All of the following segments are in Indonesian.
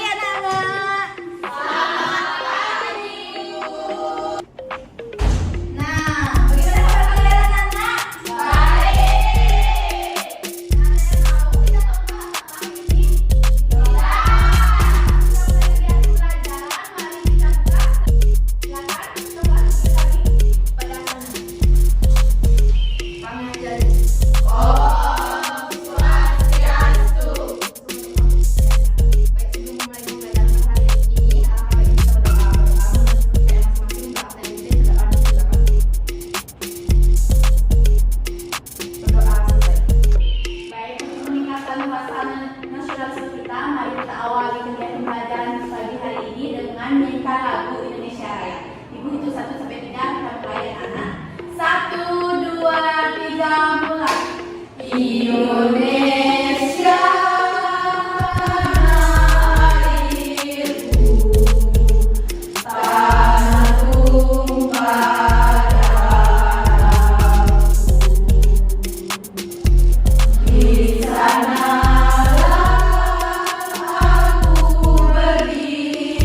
anak-anak. Nah, bagaimana kabar kalian anak-anak? Baik. Nah, kita tahu apa ini? Sudah mulai pelajaran, mari kita buka. Silakan coba sekali pada mana? Kami ajarin. Om Swastiastu. Baik, sebelum mulai pembelajaran hari ini, baik kita berdoa supaya masing-masing bangsa Indonesia ke depan juga pasti berdoa selesai. Baik, untuk meningkatkan kewaspadaan nasionalisme kita, mari kita awali kegiatan pembelajaran pagi hari ini dengan menyanyikan lagu Indonesia Raya. Ibu itu 1 sampai 3 kita mulai anak. 1, 2, 3 mulai. Indonesia airku, tanah tumpah darahku. Di sanalah aku berdiri,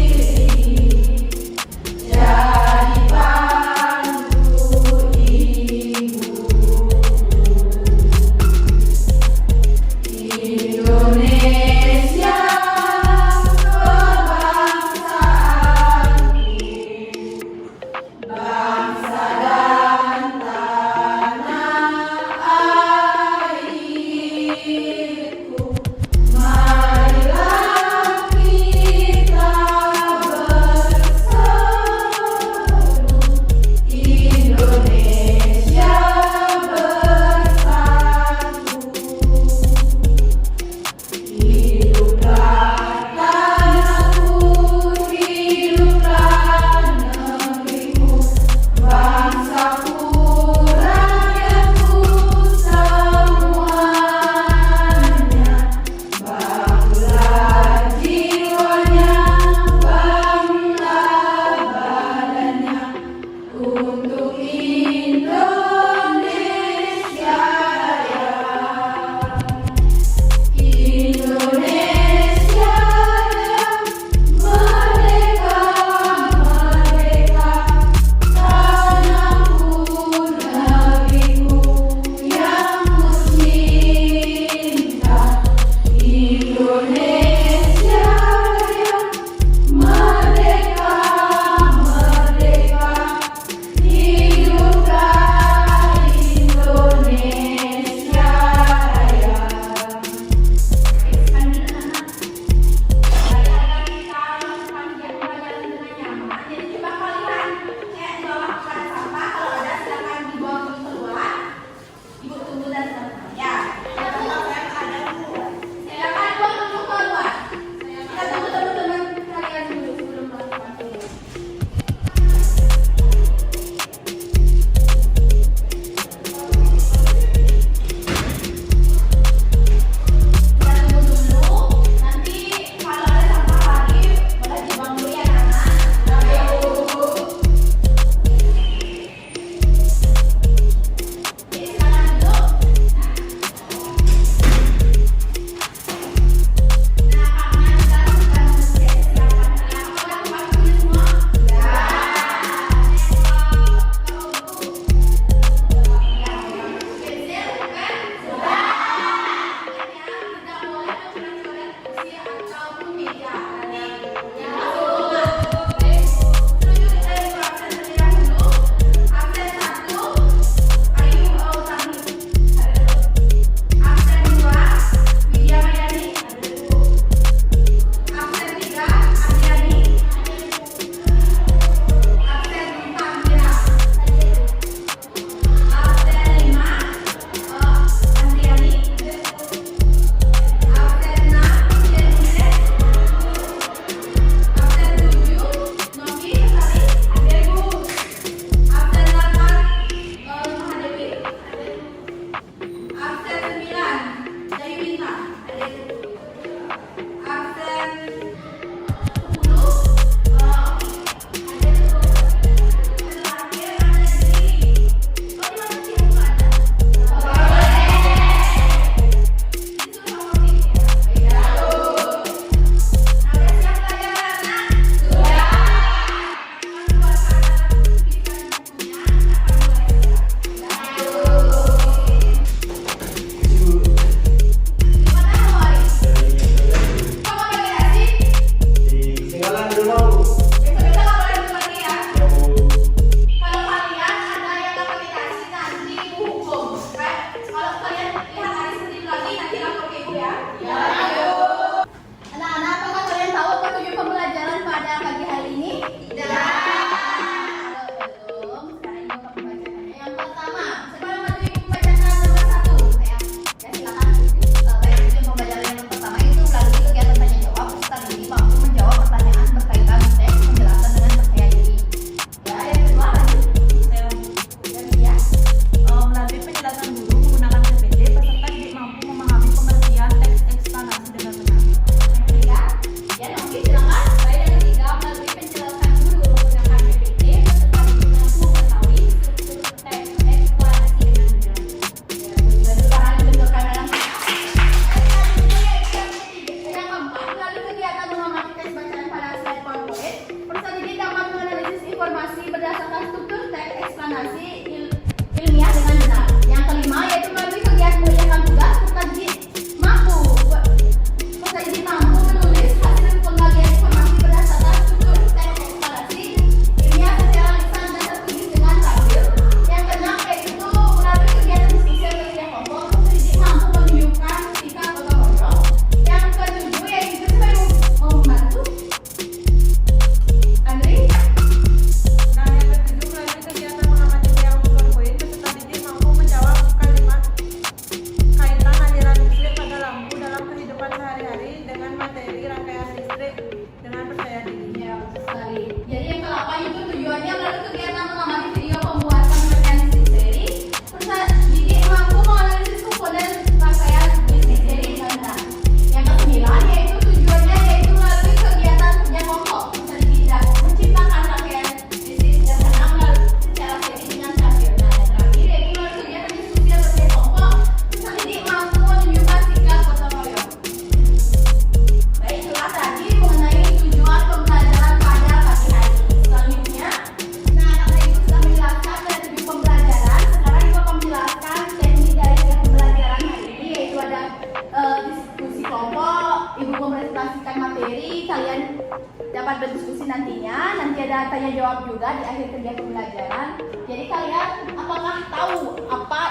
kalian dapat berdiskusi nantinya. Nanti ada tanya jawab juga di akhir kegiatan pembelajaran. Jadi kalian apakah tahu apa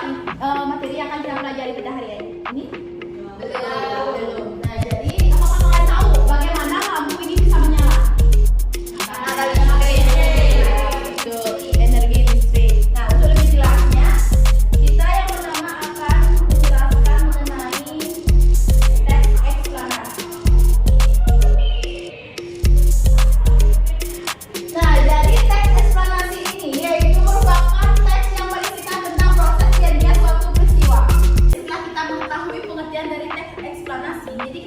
materi yang akan kita pelajari pada hari ini? Belum. Nah, jadi apakah kalian tahu bagaimana lampu ini bisa menyala? Karena kalian pakai energi listrik. Nah, untuk lebih jelasnya, kita yang pertama akan menjelaskan mengenai teks eksplanasi. Nah, jadi teks eksplanasi ini yaitu merupakan teks yang berisikan tentang proses terjadinya suatu peristiwa. Setelah kita mengetahui pengertian dari teks eksplanasi, jadi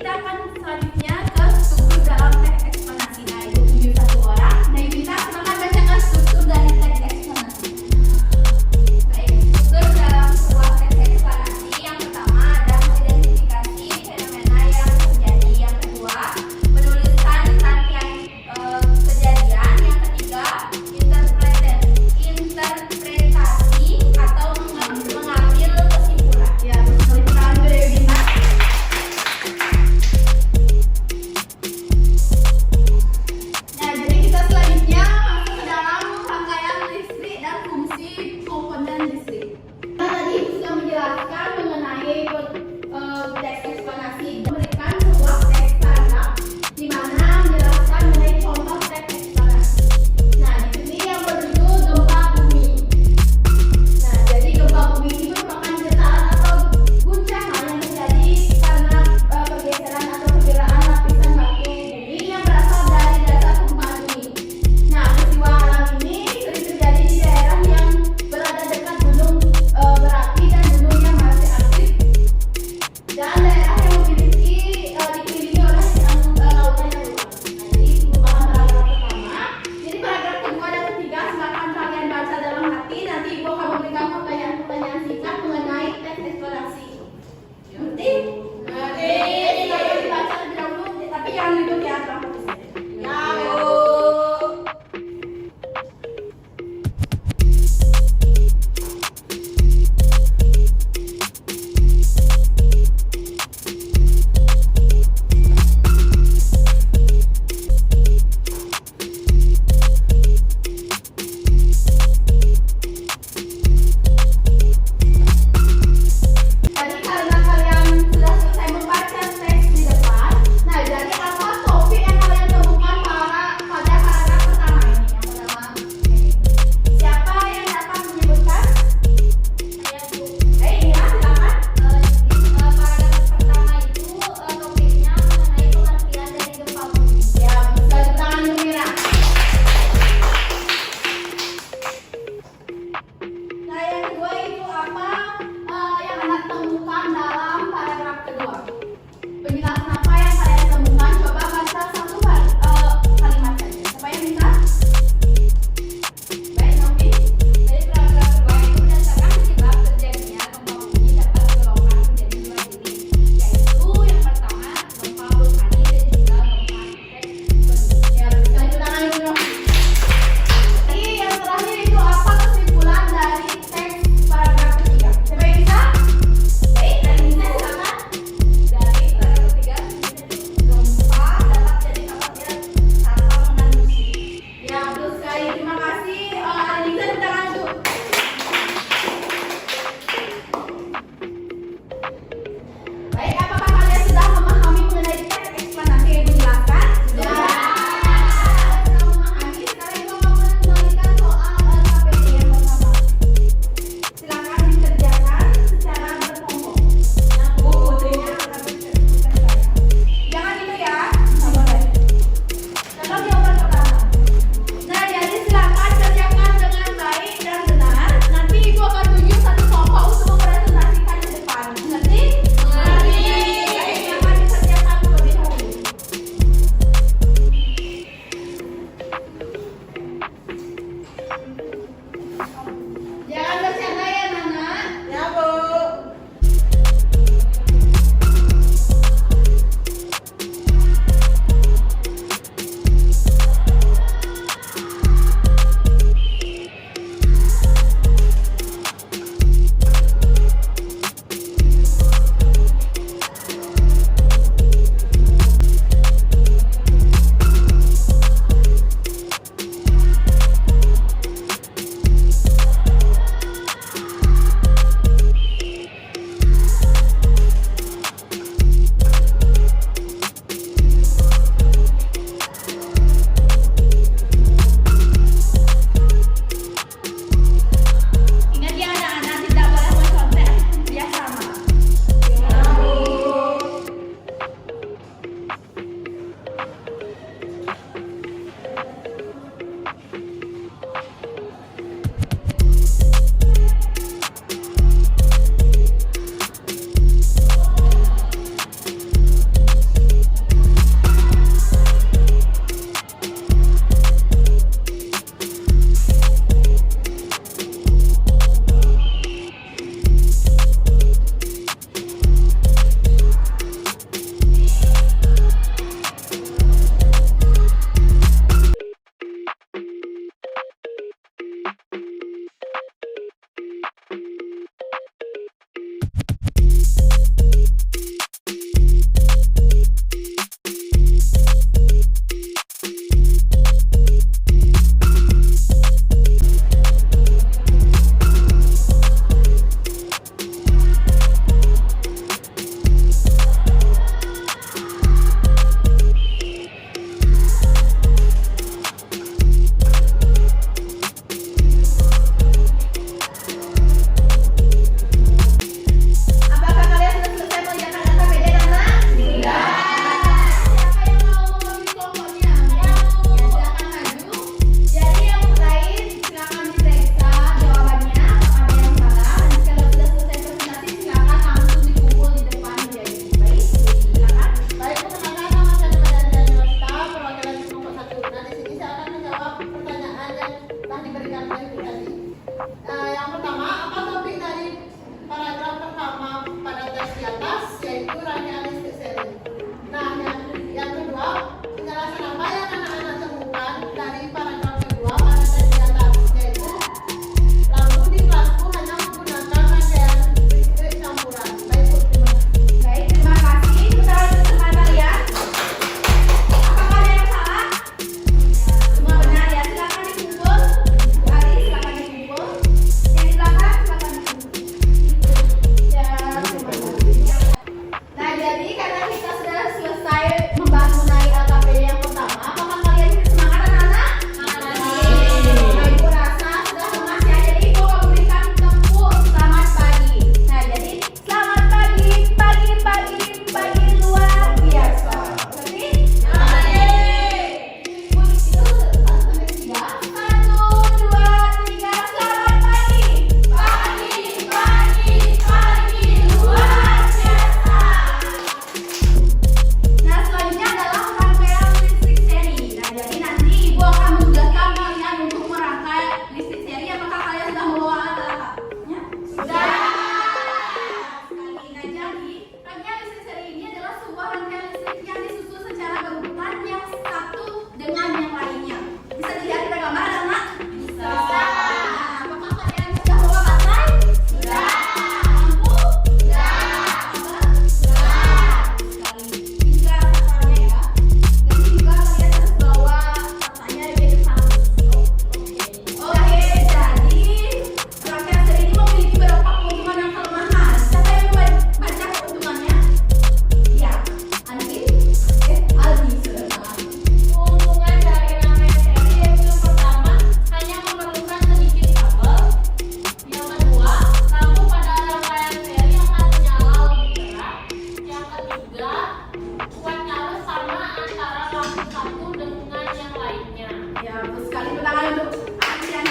Ya, betul sekali. Pertangan untuk Asian.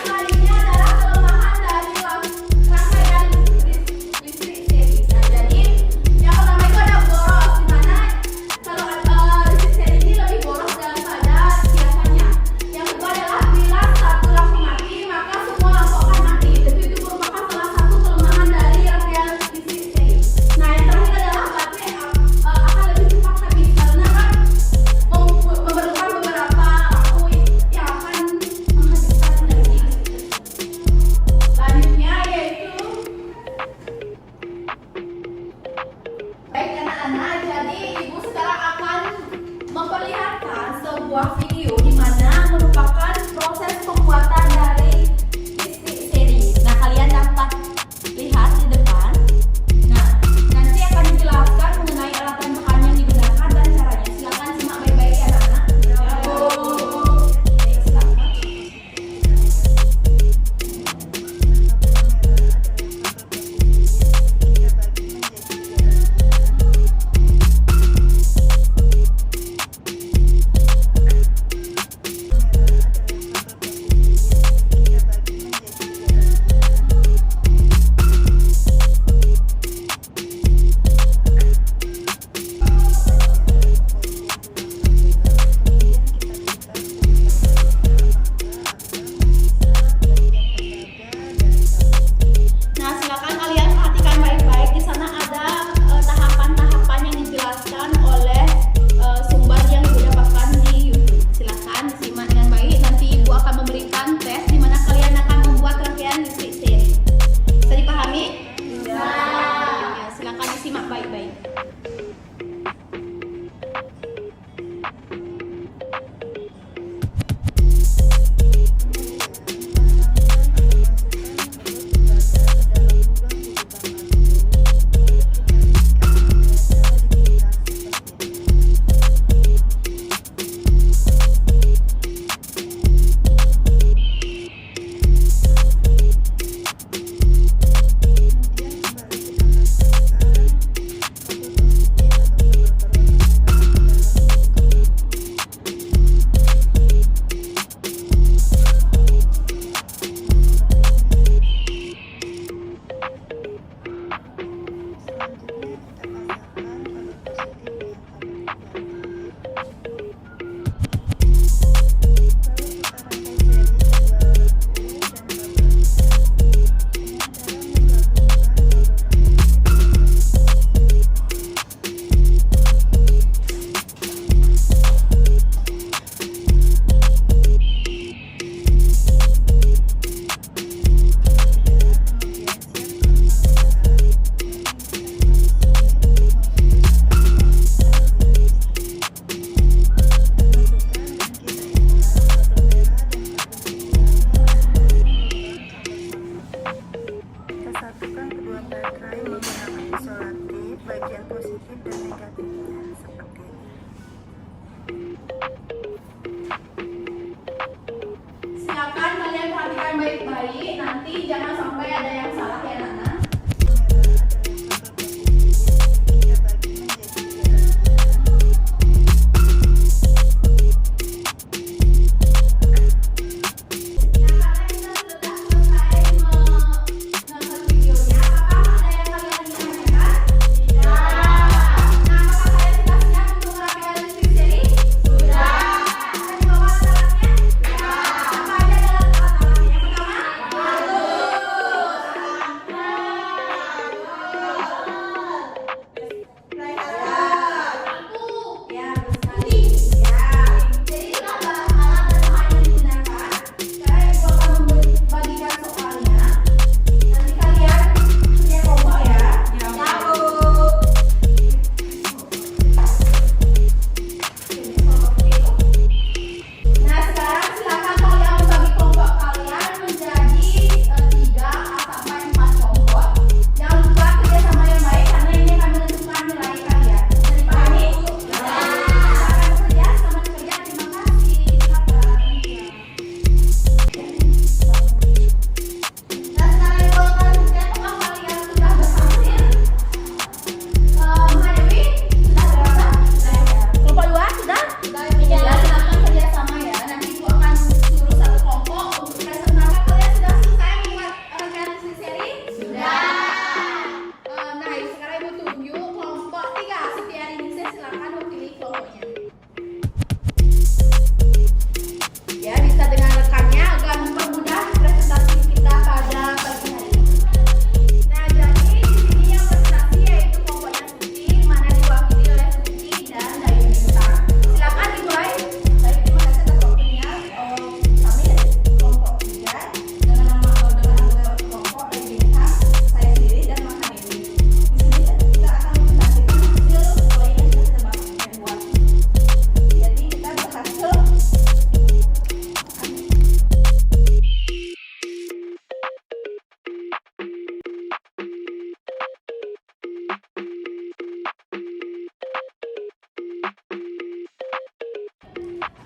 Selanjutnya adalah kelemahan dari rangkaian listrik seri. Nah, jadi yang pertama itu ada boros, di mana kalau listrik seri ini lebih boros daripada biasanya. Yang kedua adalah bila satu lampu mati, maka semua lampu akan mati. Jadi itu merupakan salah satu kelemahan dari rangkaian listrik seri. Nah, yang terakhir adalah baterai akan lebih cepat habis karena kan memerlukan beberapa lampu yang akan menghabiskan energi. Selanjutnya yaitu baik anak-anak, jadi ibu sekarang akan memperlihatkan sebuah video di mana merupakan proses pembuatan dari listrik seri. Nah, kalian dapat lihat di depan. Nah, nanti akan dijelaskan mengenai alat bahan yang digunakan dan caranya. Silakan simak baik-baik ya anak-anak. Baik, silakan.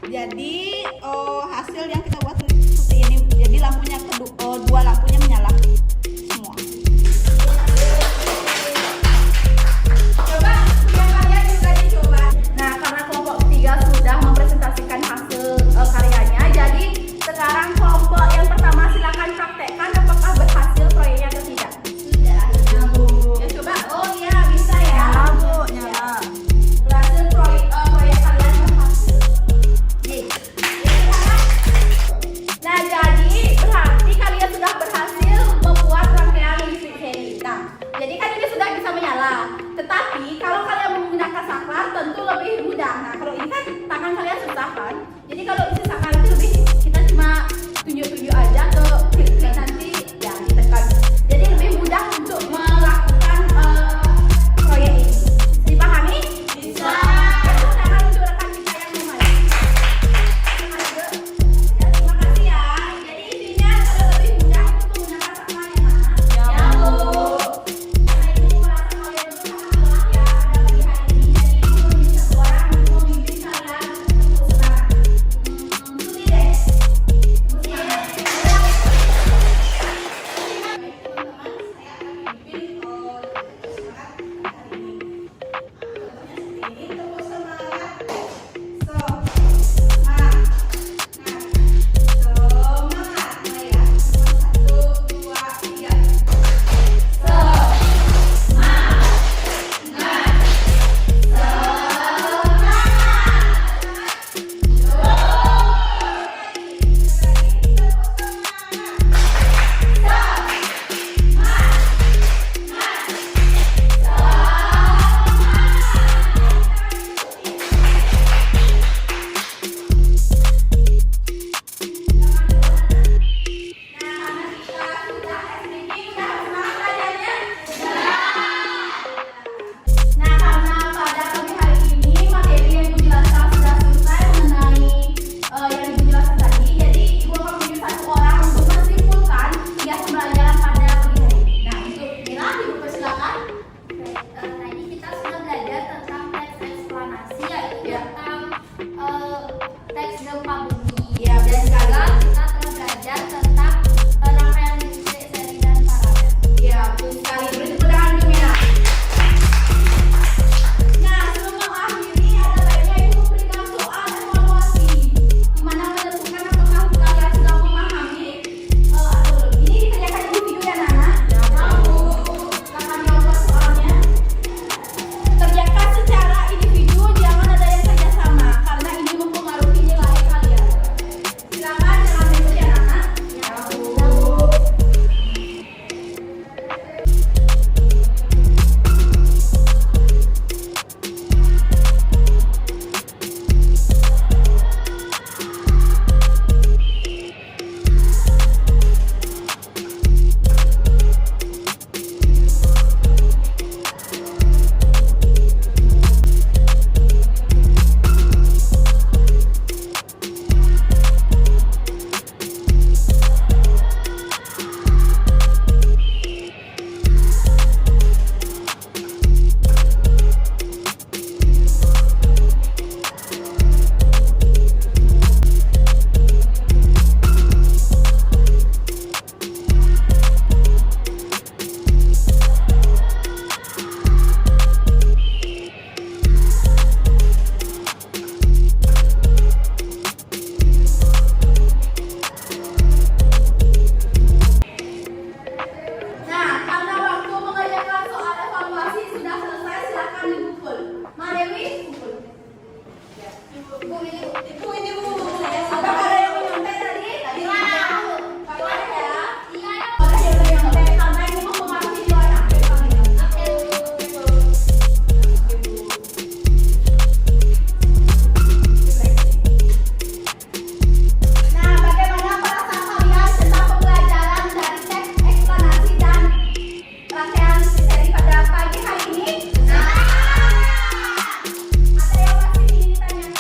Jadi hasil yang kita buat seperti ini. Jadi lampunya dua lampunya menyala semua. Coba yang kalian juga dicoba. Nah, karena kelompok 3 sudah mempresentasikan hasil karyanya, jadi sekarang kelompok yang pertama silakan praktekkan apakah berhasil proyeknya atau tidak. Sudah. Ya coba. Oh iya, bisa ya. Nyala Bu, nyala. Berhasil proyek kalian berhasil. Nah, jadi berarti kalian sudah berhasil membuat rangkaian listrik heli. Nah, jadi kan ini sudah bisa menyala. Tetapi kalau kalian menggunakan saklar tentu lebih mudah. Nah, kalau ini kan tangan kalian susah kan. Jadi kalau isi saklar itu lebih kita cuma tunjuk-tunjuk aja ke klik nanti ya ditekan. Jadi lebih mudah untuk melakukan proyek ini. Dipahami? Bisa. Tangan untuk rekan kita yang memulai. Terima kasih ya. Jadi intinya kalau lebih mudah untuk menggunakan saklar yang mana? Ya, Bu. Karena Ibu merasa kalian itu sangat lelah ya pada pagi hari ini. Jadi Ibu minta orang untuk memimpin kalian untuk semangat. Suti deh. Suti ya. Baik teman-teman, saya akan memimpin semangat hari ini. Contohnya seperti ini, tepuk semangat. Semangat. Nah, semangat. Mulai ya. 1, 2, 3. Nah, karena pada pagi hari ini materi yang Ibu jelaskan sudah selesai mengenai yang Ibu jelaskan tadi. Jadi Ibu akan menunjuk satu orang untuk menyimpulkan kegiatan pembelajaran pada pagi hari ini. Nah, untuk Mira, Ibu persilakan. Tadi kita sudah belajar tentang teks eksplanasi, yaitu tentang teks gempa bumi. Iya, Dan benar juga sekali. kita telah belajar tentang rangkaian listrik seri dan paralel. Iya, betul sekali. Beri tepuk tangan untuk Mira. Nah, sebelum mengakhiri ada baiknya Ibu memberikan soal evaluasi di mana menentukan apakah kalian sudah memahami atau belum. Ini dikerjakan Ibu video ya, Nana? Silakan jawab soalnya. Kerjakan secara individu, jangan ada yang kerjasama karena ini mempengaruhi nilai kalian. Silakan jangan ribut ya, Nana. Nah, karena waktu mengerjakan soal evaluasi sudah selesai, silakan dipukul. Ma Dewi, pukul. Bu, ini Bu. Apakah ada yang menyontek tadi? Tadi Pak ya. Ada yang menyontek karena ini mempengaruhi nilai akhir kalian. Nah, bagaimana perasaan kalian tentang pembelajaran dari teks eksplanasi dan rangkaian seri pada pagi hari ini? Ada yang masih ingin ditanyakan?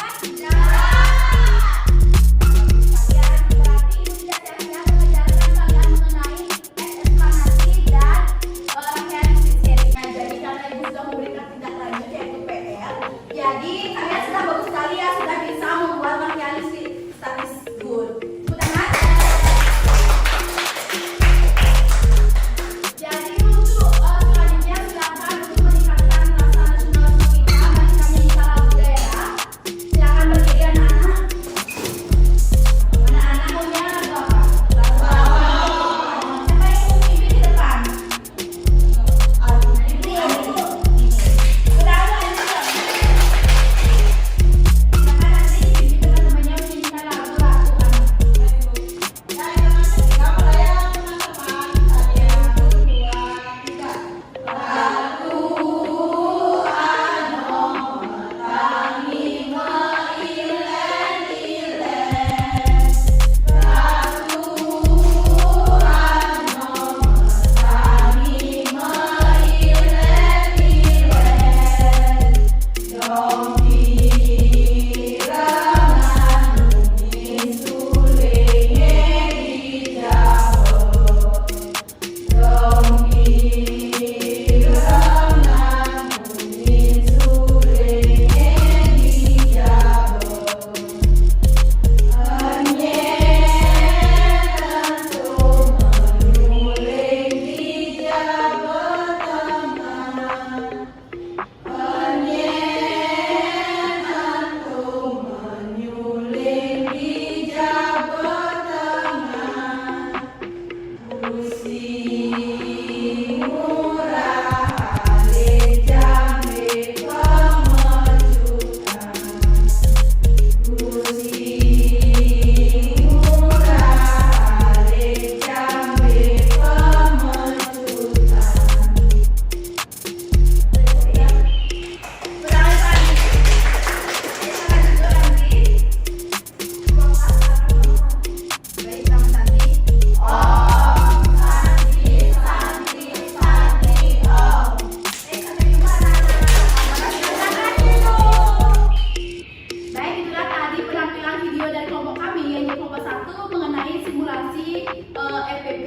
yang kelompok 1 mengenai simulasi EPP